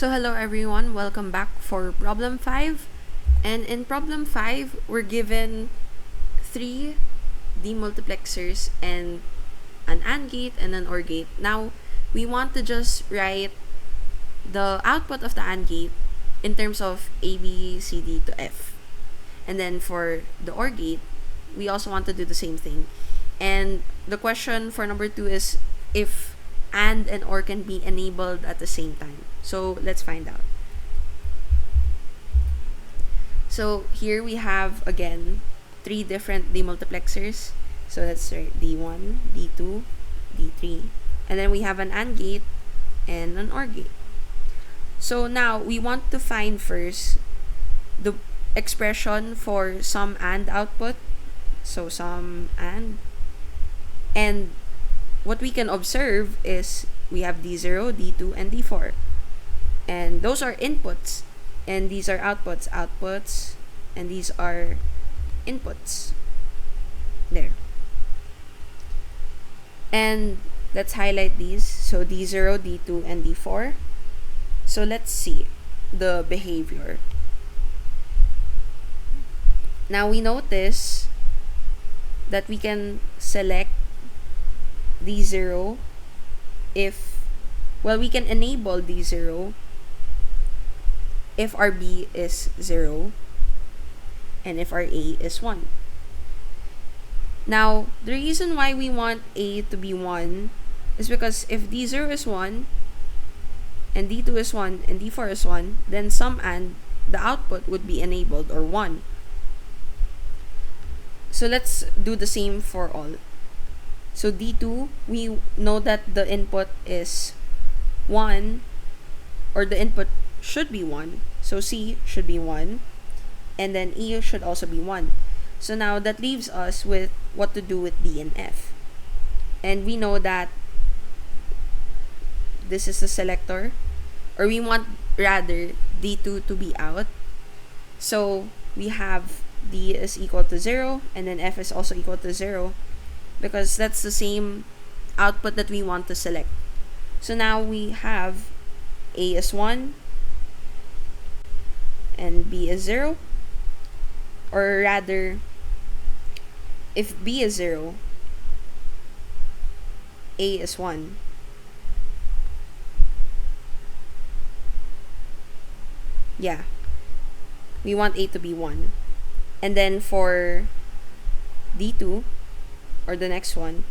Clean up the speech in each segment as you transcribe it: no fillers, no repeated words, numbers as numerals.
So hello everyone, welcome back for problem 5. And in problem 5, we're given 3 demultiplexers and an AND gate and an OR gate. Now, we want to just write the output of the AND gate in terms of A, B, C, D to F. And then for the OR gate, we also want to do the same thing. And the question for number 2 is if AND and OR can be enabled at the same time. So let's find out. So here we have again 3 different demultiplexers. So let's write D1, D2, D3. And then we have an AND gate and an OR gate. So now we want to find first the expression for some AND output. So some AND. And what we can observe is we have D0, D2, and D4. And those are inputs. And these are outputs. And these are inputs. There. And let's highlight these. So D0, D2, and D4. So let's see the behavior. Now we notice that we can select D0 we can enable D0 if our B is 0 and if our A is 1. Now, the reason why we want A to be 1 is because if D0 is 1 and D2 is 1 and D4 is 1, then some AND, the output would be enabled or 1. So let's do the same for all. So D2, we know that the input is 1, or the input should be 1. So C should be 1, and then E should also be 1. So now that leaves us with what to do with D and F. And we know that this is the selector, or we want rather D2 to be out. So we have D is equal to 0, and then F is also equal to 0, because that's the same output that we want to select. So now we have A is 1 and B is 0, or rather, if B is 0, A is 1. Yeah, we want A to be 1. And then for D2, or the next one,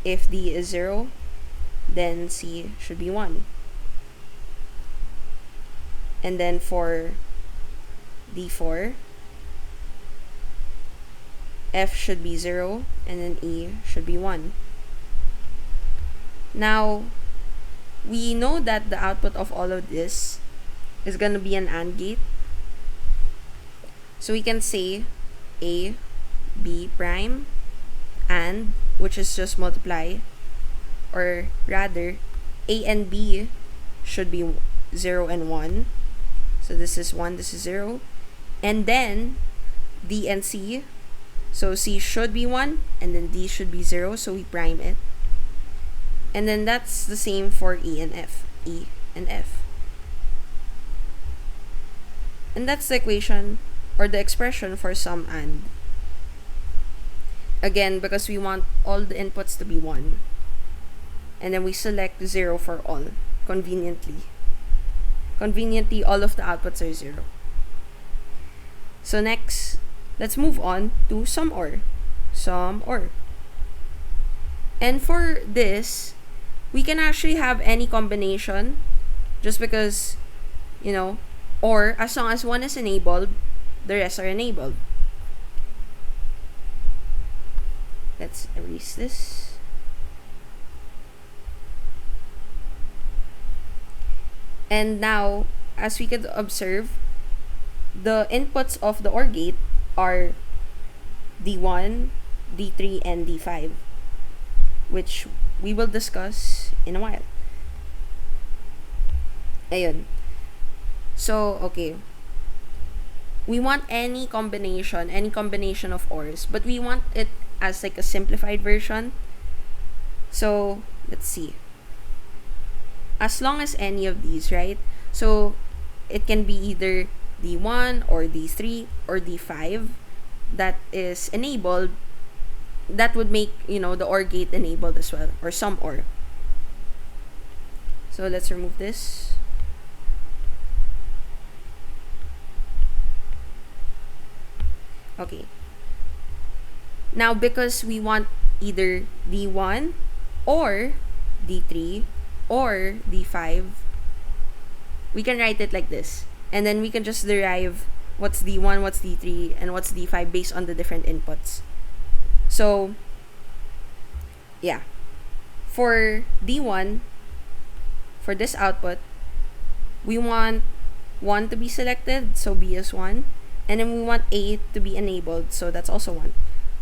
if D is 0, then C should be 1. And then for D4, F should be 0, and then E should be 1. Now, we know that the output of all of this is going to be an AND gate. So we can say A, B prime, AND, which is just multiply, or rather, A and B should be 0 and 1. So this is 1, this is 0. And then D and C. So C should be 1, and then D should be 0, so we prime it. And then that's the same for E and F. E and F. And that's the equation, or the expression for some AND. Again, because we want all the inputs to be 1. And then we select 0 for all, conveniently. Conveniently, all of the outputs are 0. So next, let's move on to sum OR. Sum OR. And for this, we can actually have any combination, just because, or as long as one is enabled, the rest are enabled. Let's erase this. And now, as we could observe, the inputs of the OR gate are D1, D3, and D5, which we will discuss in a while. Ayun. So, okay. We want any combination of ORs, but we want it as like a simplified version. So, let's see. As long as any of these, right? So it can be either D1 or D3 or D5 that is enabled. That would make, the OR gate enabled as well, or some OR. So let's remove this. Okay. Now, because we want either D1 or D3 or D5, we can write it like this. And then we can just derive what's D1, what's D3, and what's D5 based on the different inputs. So, yeah. For D1, for this output, we want 1 to be selected, so B is 1. And then we want A to be enabled, so that's also 1.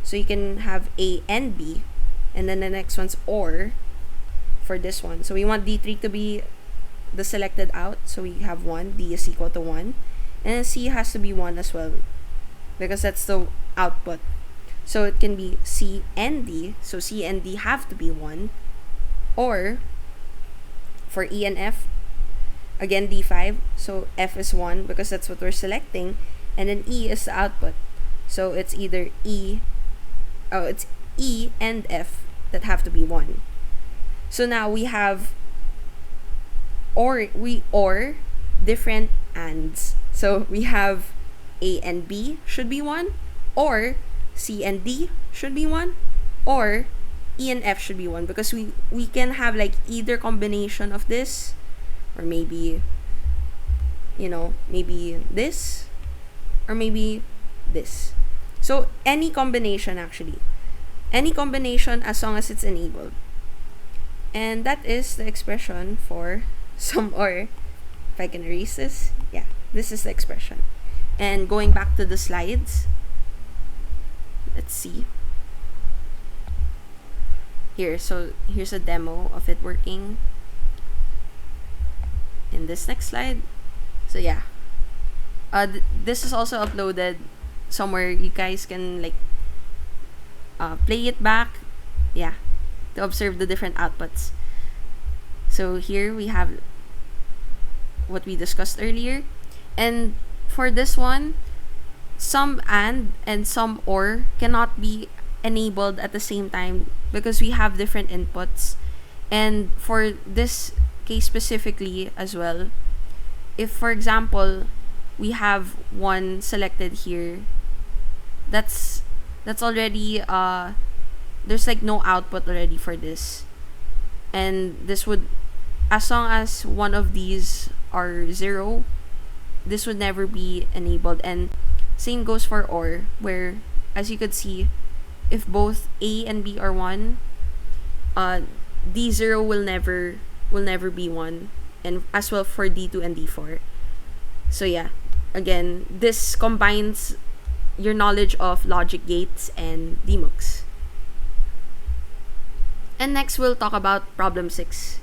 So you can have A and B. And then the next one's OR for this one. So we want D3 to be the selected out, so we have 1. D is equal to 1. And then C has to be 1 as well, because that's the output. So it can be C and D. So C and D have to be 1. Or for E and F, again D5. So F is 1 because that's what we're selecting. And then E is the output. So it's either it's E and F that have to be 1. So now we have OR different ANDs. So we have A and B should be 1, or C and D should be 1, or E and F should be 1, because we can have like either combination of this, or maybe maybe this, or maybe this. So any combination, actually. Any combination as long as it's enabled. And that is the expression for some OR. If I can erase this, yeah, this is the expression. And going back to the slides, let's see. So here's a demo of it working in this next slide. So yeah, this is also uploaded somewhere. You guys can play it back, yeah, to observe the different outputs. So here we have what we discussed earlier. And for this one, some AND and some OR cannot be enabled at the same time because we have different inputs. And for this case specifically as well, if for example we have 1 selected here, that's already there's no output already for this. And this would, as long as one of these are 0, this would never be enabled. And same goes for OR, where as you could see, if both A and B are 1, D0 will never be 1, and as well for D2 and D4. So yeah, again, this combines your knowledge of logic gates and Demux. And next we'll talk about problem 6.